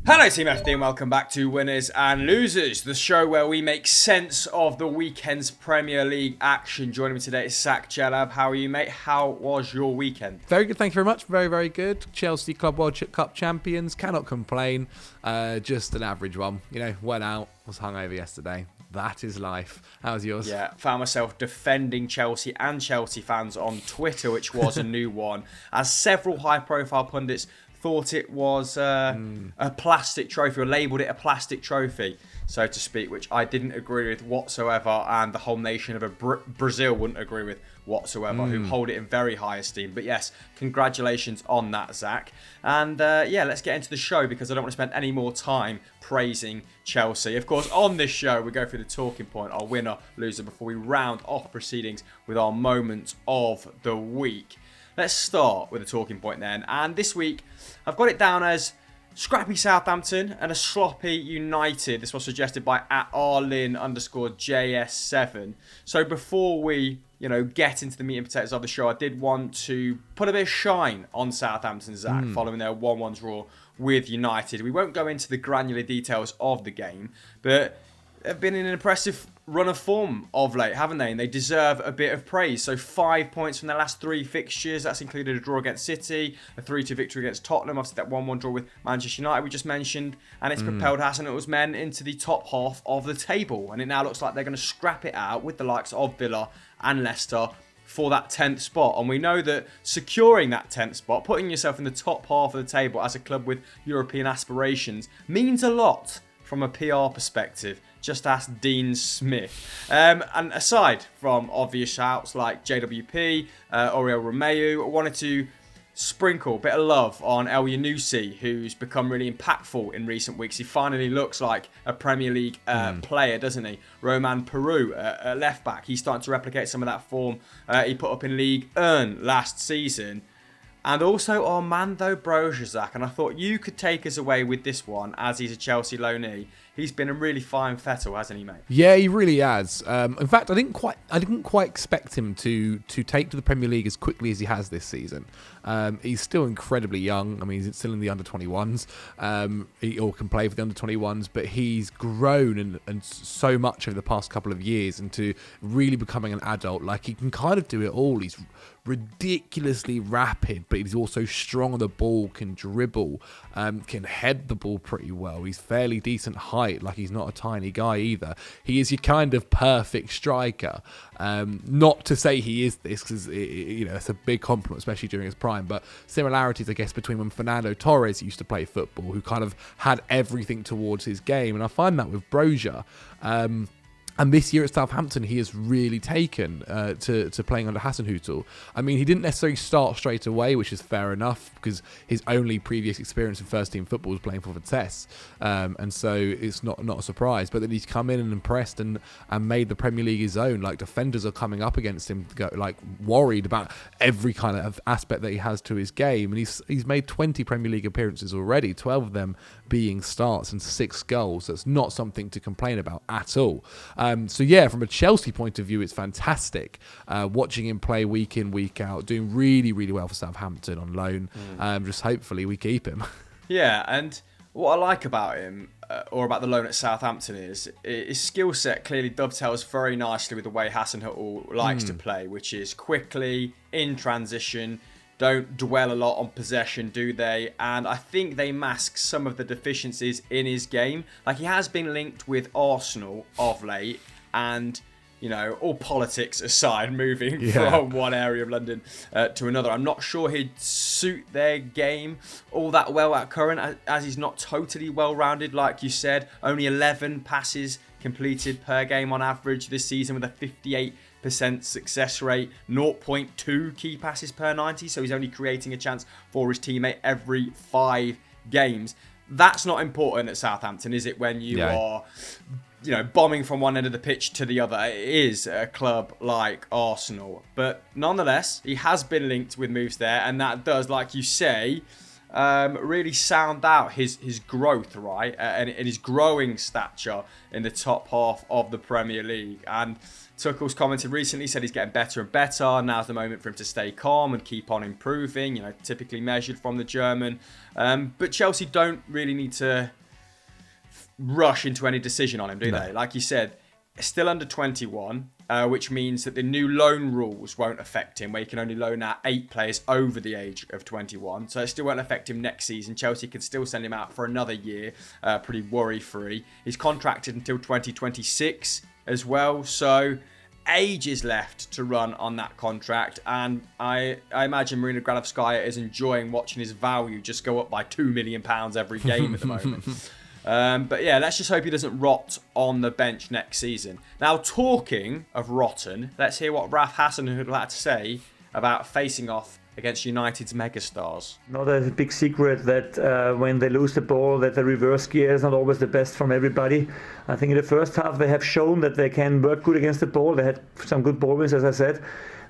Hello Team FD and welcome back to Winners and Losers, the show where we make sense of the weekend's Premier League action. Joining me today is Sak Jalab. How are you, mate? How was your weekend? Very good, thank you very much. Very, very good. Chelsea Club World Cup champions, cannot complain. Just an average one. Went out, was hungover yesterday. That is life. How was yours? Yeah, found myself defending Chelsea and Chelsea fans on Twitter, which was a new one, as several high-profile pundits thought it was a plastic trophy, or labelled it a plastic trophy, so to speak, which I didn't agree with whatsoever, and the whole nation of Brazil wouldn't agree with whatsoever, who hold it in very high esteem. But yes, congratulations on that, Zach. And let's get into the show, because I don't want to spend any more time praising Chelsea. Of course, on this show, we go through the talking point, our winner, loser, before we round off proceedings with our moment of the week. Let's start with a talking point then. And this week, I've got it down as scrappy Southampton and a sloppy United. This was suggested by @Arlin_JS7. So before we, get into the meat and potatoes of the show, I did want to put a bit of shine on Southampton, Zach, following their 1-1 draw with United. We won't go into the granular details of the game, but they've been in an impressive run of form of late, haven't they? And they deserve a bit of praise. So 5 points from their last 3 fixtures. That's included a draw against City, a 3-2 victory against Tottenham, obviously that 1-1 draw with Manchester United we just mentioned. And it's propelled Hasenhutl's men into the top half of the table. And it now looks like they're going to scrap it out with the likes of Villa and Leicester for that 10th spot. And we know that securing that 10th spot, putting yourself in the top half of the table as a club with European aspirations, means a lot from a PR perspective. Just ask Dean Smith. And aside from obvious shouts like JWP, Oriel Romeu, I wanted to sprinkle a bit of love on El Yunusi, who's become really impactful in recent weeks. He finally looks like a Premier League player, doesn't he? Roman Peru, left back. He's starting to replicate some of that form he put up in League 1 last season. And also Armando Broja, Zach. And I thought you could take us away with this one, as he's a Chelsea loanee. He's been a really fine fettle, hasn't he, mate? Yeah, he really has. In fact, I didn't quite expect him to take to the Premier League as quickly as he has this season. He's still incredibly young. I mean, he's still in the under-21s. He can play for the under-21s, but he's grown and so much over the past couple of years into really becoming an adult. Like, he can kind of do it all. He's ridiculously rapid, but he's also strong on the ball, can dribble, can head the ball pretty well. He's fairly decent height. Like, he's not a tiny guy either. He is your kind of perfect striker. Not to say he is this, because it's a big compliment, especially during his prime, but similarities, I guess, between when Fernando Torres used to play football, who kind of had everything towards his game, and I find that with Broja. And this year at Southampton, he has really taken to playing under Hasenhüttl. I mean, he didn't necessarily start straight away, which is fair enough, because his only previous experience in first-team football was playing for Vitesse. And so it's not a surprise. But then he's come in and impressed and made the Premier League his own. Like, defenders are coming up against him, worried about every kind of aspect that he has to his game. And he's made 20 Premier League appearances already, 12 of them being starts and 6 goals. That's not something to complain about at all. So yeah, from a Chelsea point of view, it's fantastic watching him play week in, week out, doing really, really well for Southampton on loan. Just hopefully we keep him. Yeah, and what I like about him, or about the loan at Southampton, is his skill set clearly dovetails very nicely with the way Hasenhüttl likes to play, which is quickly, in transition, don't dwell a lot on possession, do they? And I think they mask some of the deficiencies in his game. Like, he has been linked with Arsenal of late, and, all politics aside, moving from one area of London to another, I'm not sure he'd suit their game all that well at current, as he's not totally well-rounded, like you said. Only 11 passes completed per game on average this season, with a 58% success rate, 0.2 key passes per 90, so he's only creating a chance for his teammate every 5 games. That's not important at Southampton, is it, when you are bombing from one end of the pitch to the other? It is a club like Arsenal. But nonetheless, he has been linked with moves there, and that does, like you say, really sound out his growth, right? And his growing stature in the top half of the Premier League. And Tuchel's commented recently, said he's getting better and better. Now's the moment for him to stay calm and keep on improving, typically measured from the German. But Chelsea don't really need to rush into any decision on him, do they? Like you said, still under 21, which means that the new loan rules won't affect him, where you can only loan out 8 players over the age of 21. So it still won't affect him next season. Chelsea can still send him out for another year, pretty worry-free. He's contracted until 2026 as well, so ages left to run on that contract, and I imagine Marina Granovskaya is enjoying watching his value just go up by £2 million every game at the moment. But yeah, let's just hope he doesn't rot on the bench next season. Now, talking of rotten, let's hear what Raf Hassan would like to say about facing off against United's megastars. Not a big secret that when they lose the ball, that the reverse gear is not always the best from everybody. I think in the first half they have shown that they can work good against the ball. They had some good ball wins, as I said,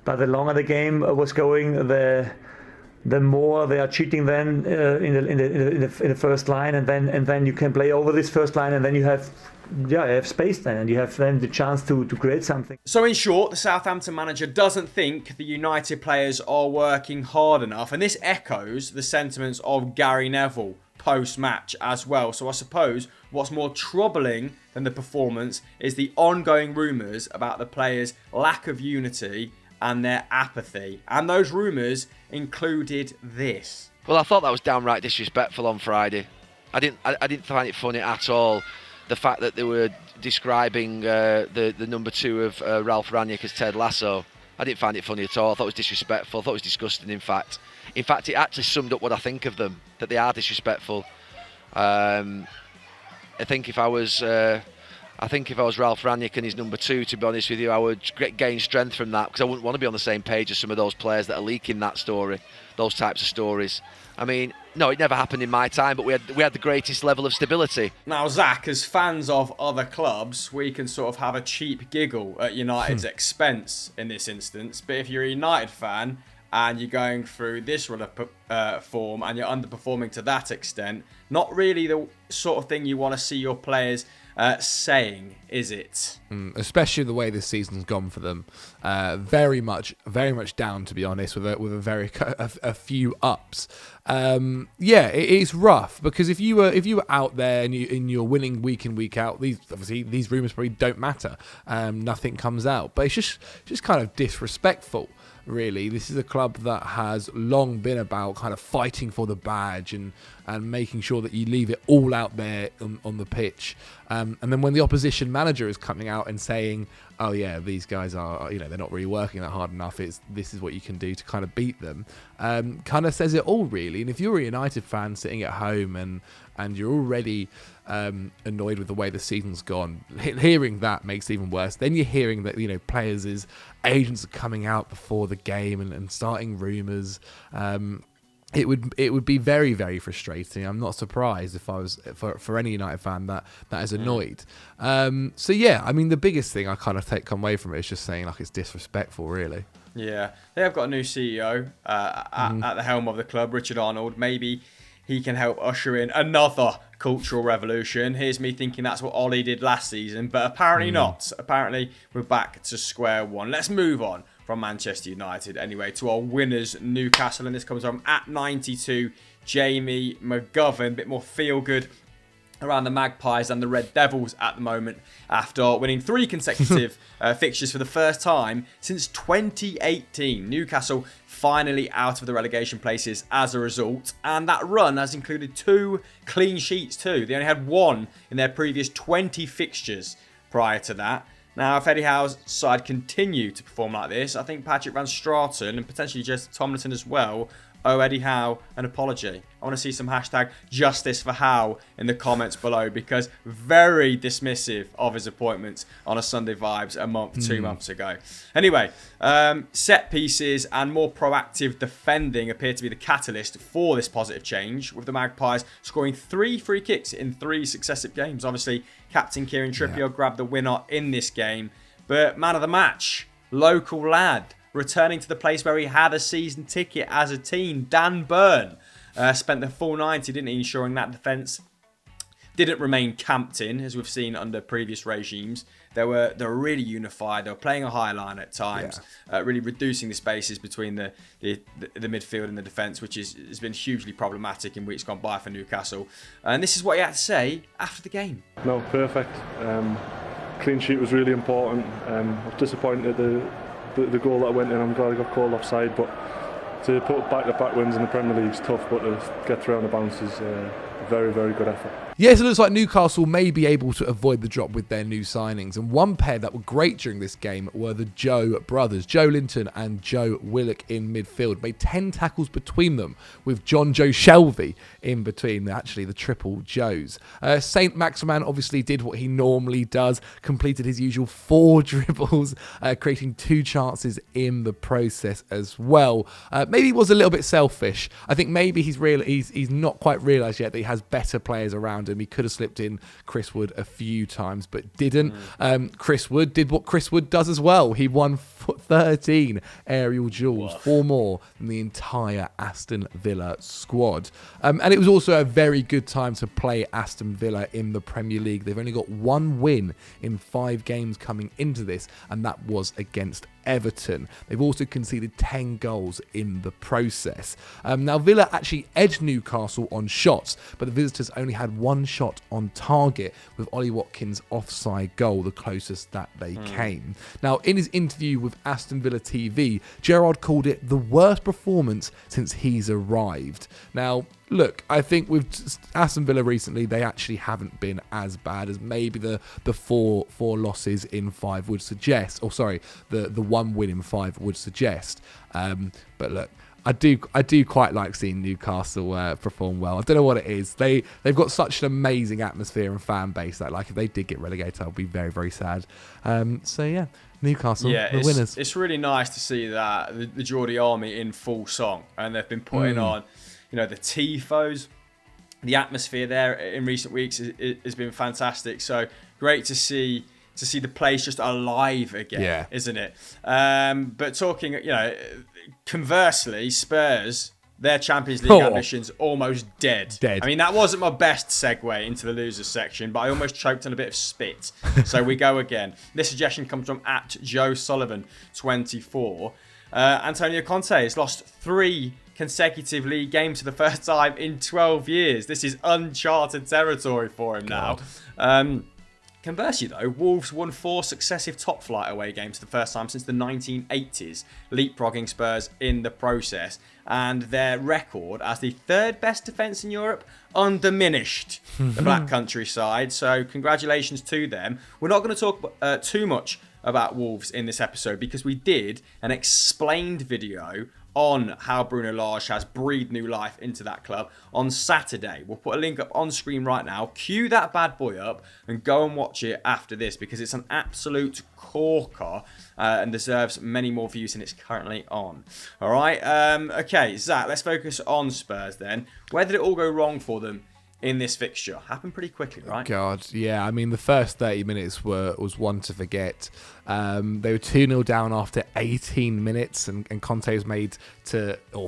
but the longer the game was going, the more they are cheating then in the first line, and then you can play over this first line, and then you have space then, and you have then the chance to create something. So in short, the Southampton manager doesn't think the United players are working hard enough, and this echoes the sentiments of Gary Neville post-match as well. So I suppose what's more troubling than the performance is the ongoing rumours about the players' lack of unity and their apathy. And those rumours included this. Well, I thought that was downright disrespectful on Friday. I didn't find it funny at all. The fact that they were describing the number 2 of Ralph Rangnick as Ted Lasso, I didn't find it funny at all. I thought it was disrespectful. I thought it was disgusting, in fact. In fact, it actually summed up what I think of them, that they are disrespectful. I think if I was Ralph Rangnick and his number 2, to be honest with you, I would gain strength from that, because I wouldn't want to be on the same page as some of those players that are leaking that story, those types of stories. I mean, no, it never happened in my time, but we had the greatest level of stability. Now, Zach, as fans of other clubs, we can sort of have a cheap giggle at United's expense in this instance. But if you're a United fan and you're going through this run of form and you're underperforming to that extent, not really the sort of thing you want to see your players saying, is it? Especially the way this season's gone for them, very much down, to be honest, with a few ups. It is rough, because if you were out there and you're winning week in, week out, these rumours probably don't matter. Nothing comes out, but it's just kind of disrespectful. Really, this is a club that has long been about kind of fighting for the badge and making sure that you leave it all out there on the pitch. And then when the opposition manager is coming out and saying, oh yeah, these guys are, they're not really working that hard enough, this is what you can do to kind of beat them, kind of says it all, really. And if you're a United fan sitting at home and you're already annoyed with the way the season's gone, hearing that makes it even worse. Then you're hearing that players' agents are coming out before the game and starting rumours. It would be very, very frustrating. I'm not surprised if I was for any United fan that is annoyed. The biggest thing I kind of come away from it is just saying, like, it's disrespectful, really. Yeah, they have got a new CEO at the helm of the club, Richard Arnold. Maybe he can help usher in another cultural revolution. Here's me thinking that's what Ollie did last season, but apparently not. Apparently we're back to square one. Let's move on from Manchester United anyway to our winners, Newcastle, and this comes from @92 Jamie McGovern. Bit more feel good around the Magpies and the Red Devils at the moment, after winning 3 consecutive fixtures for the first time since 2018. Newcastle finally out of the relegation places as a result, and that run has included 2 clean sheets too. They only had 1 in their previous 20 fixtures prior to that. Now, if Eddie Howe's side continue to perform like this, I think Patrick Van Straten and potentially Jess Tomlinson as well owe Eddie Howe an apology. I want to see some hashtag justice for Howe in the comments below, because very dismissive of his appointments on a Sunday Vibes a month, 2 months ago. Anyway, set pieces and more proactive defending appear to be the catalyst for this positive change, with the Magpies scoring 3 free kicks in 3 successive games. Obviously, Captain Kieran Trippier grabbed the winner in this game, but man of the match, local lad, returning to the place where he had a season ticket as a teen, Dan Burn. spent the full 90, didn't he, ensuring that defence didn't remain camped in, as we've seen under previous regimes. They were really unified. They were playing a high line at times, really reducing the spaces between the midfield and the defence, which has been hugely problematic in weeks gone by for Newcastle. And this is what he had to say after the game. No, perfect. Clean sheet was really important. I was disappointed the goal that went in. I'm glad I got called offside, but to put back-to-back wins in the Premier League is tough, but to get through on the bounce is a very, very good effort. Yes, it looks like Newcastle may be able to avoid the drop with their new signings. And one pair that were great during this game were the Joe brothers. Joe Linton and Joe Willock in midfield. Made 10 tackles between them, with John Joe Shelvey in between, actually the triple Joes. Saint Maximin obviously did what he normally does, completed his usual 4 dribbles, creating 2 chances in the process as well. Maybe he was a little bit selfish. I think maybe he's not quite realised yet that he has better players around him. He could have slipped in Chris Wood a few times, but didn't. Chris Wood did what Chris Wood does as well. He won 13 aerial duels, 4 more than the entire Aston Villa squad. And it was also a very good time to play Aston Villa in the Premier League. They've only got 1 win in 5 games coming into this, and that was against Everton. They've also conceded 10 goals in the process. Now, Villa actually edged Newcastle on shots, but the visitors only had 1 shot on target, with Ollie Watkins' offside goal the closest that they came. Now, in his interview with Aston Villa TV, Gerrard called it the worst performance since he's arrived. Now, look, I think with Aston Villa recently, they actually haven't been as bad as maybe the 4 losses in 5 would suggest. Or sorry, the 1 win in 5 would suggest. But look, I do quite like seeing Newcastle perform well. I don't know what it is. They've got such an amazing atmosphere and fan base that, like, if they did get relegated, I'll be very, very sad. So yeah, Newcastle, the winners. It's really nice to see that the Geordie Army in full song, and they've been putting on, the tifos. The atmosphere there in recent weeks has been fantastic. So great to see the place just alive again, isn't it? But talking, conversely, Spurs, their Champions League ambitions almost dead. I mean, that wasn't my best segue into the losers section, but I almost choked on a bit of spit. So we go again. This suggestion comes from @JoeSullivan24. Antonio Conte has lost 3 consecutive league games for the first time in 12 years. This is uncharted territory for him now. Conversely, though, Wolves won 4 successive top-flight away games for the first time since the 1980s, leapfrogging Spurs in the process. And their record as the 3rd best defence in Europe undiminished the Black Country side. So congratulations to them. We're not going to talk too much about Wolves in this episode because we did an explained video on how Bruno Lage has breathed new life into that club on Saturday. We'll put a link up on screen right now. Cue that bad boy up and go and watch it after this because it's an absolute corker and deserves many more views than it's currently on. All right. Okay, Zach, let's focus on Spurs then. Where did it all go wrong for them in this fixture? Happened pretty quickly, right? God, yeah. I mean, the first 30 minutes was one to forget. They were 2-0 down after 18 minutes, and Conte was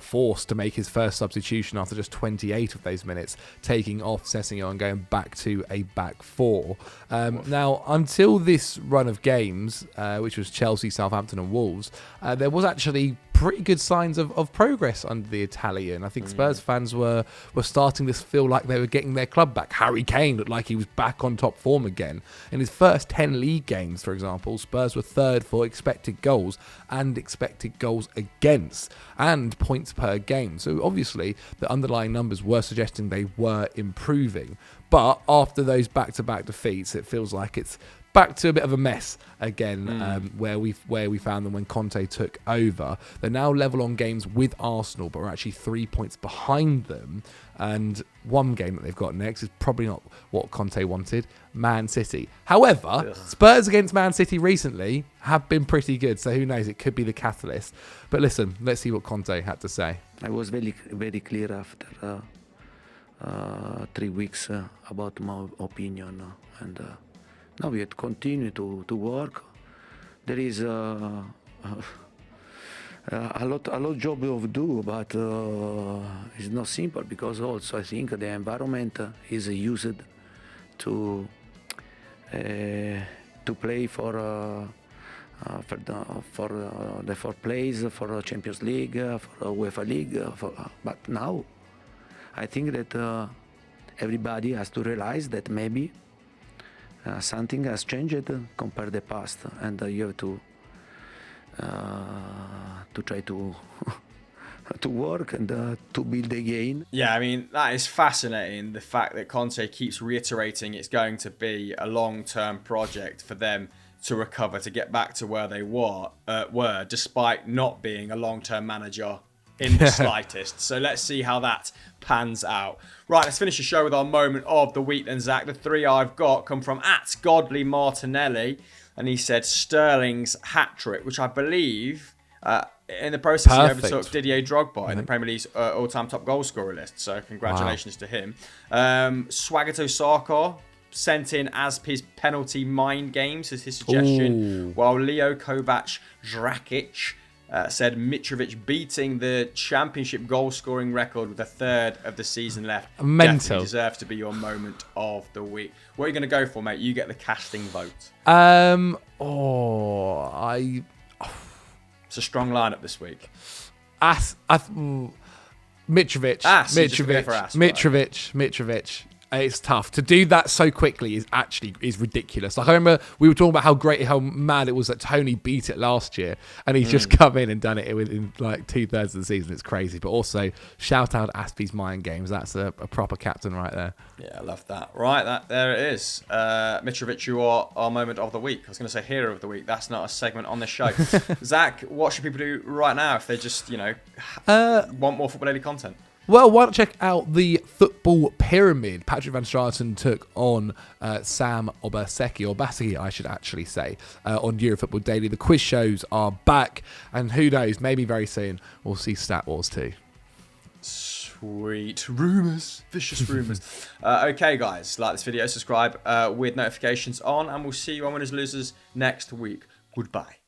forced to make his first substitution after just 28 of those minutes, taking off Sessegnon and going back to a back 4. Now, until this run of games, which was Chelsea, Southampton and Wolves, there was actually pretty good signs of progress under the Italian. I think Spurs fans were starting to feel like they were getting their club back. Harry Kane looked like he was back on top form again. In his first 10 league games, for example, Spurs were 3rd for expected goals and expected goals against and points per game. So obviously the underlying numbers were suggesting they were improving. But after those back-to-back defeats, it feels like it's back to a bit of a mess again, where we found them when Conte took over. They're now level on games with Arsenal, but we're actually 3 points behind them. And one game that they've got next is probably not what Conte wanted, Man City. However, Spurs against Man City recently have been pretty good, so who knows, it could be the catalyst. But listen, let's see what Conte had to say. I was very, very clear after 3 weeks about my opinion, and now we have to continue to work. There is a lot job of do, but it's not simple because also I think the environment is used to play for the fourth place, for Champions League, for UEFA League. But now, I think that everybody has to realize that maybe something has changed compared to the past, and you have to try to to work and to build again. Yeah, I mean, that is fascinating, the fact that Conte keeps reiterating it's going to be a long-term project for them to recover, to get back to where they were despite not being a long-term manager in the slightest. So let's see how that pans out. Right, let's finish the show with our moment of the week then, Zach. The three I've got come from @Godly Martinelli, and he said Sterling's hat-trick, which I believe in the process he overtook Didier Drogba in the Premier League's all-time top goal scorer list. So congratulations to him. Swagato Sarkar sent in Aspi's penalty mind games as his suggestion, while Leo Kovac Drakic said Mitrovic beating the championship goal-scoring record with a third of the season left. Mental. Definitely deserves to be your moment of the week. What are you going to go for, mate? You get the casting vote. It's a strong lineup this week. Mitrovic. It's tough to do that so quickly. Is ridiculous. Like I remember we were talking about how mad it was that Tony beat it last year, and he's just come in and done it within like 2/3 of the season. It's crazy. But also shout out Aspi's mind games. That's a proper captain right there. Yeah, I love that. Right, there it is. Mitrovic, you are our moment of the week. I was going to say hero of the week. That's not a segment on this show. Zach, what should people do right now if they just want more Football Daily content? Well, why not check out the Football Pyramid? Patrick Van Straten took on Sam Obaseki, I should actually say, on Eurofootball Daily. The quiz shows are back, and who knows, maybe very soon we'll see Stat Wars too. Sweet. Rumours. Vicious rumours. Okay, guys, like this video, subscribe with notifications on, and we'll see you on Winners Losers next week. Goodbye.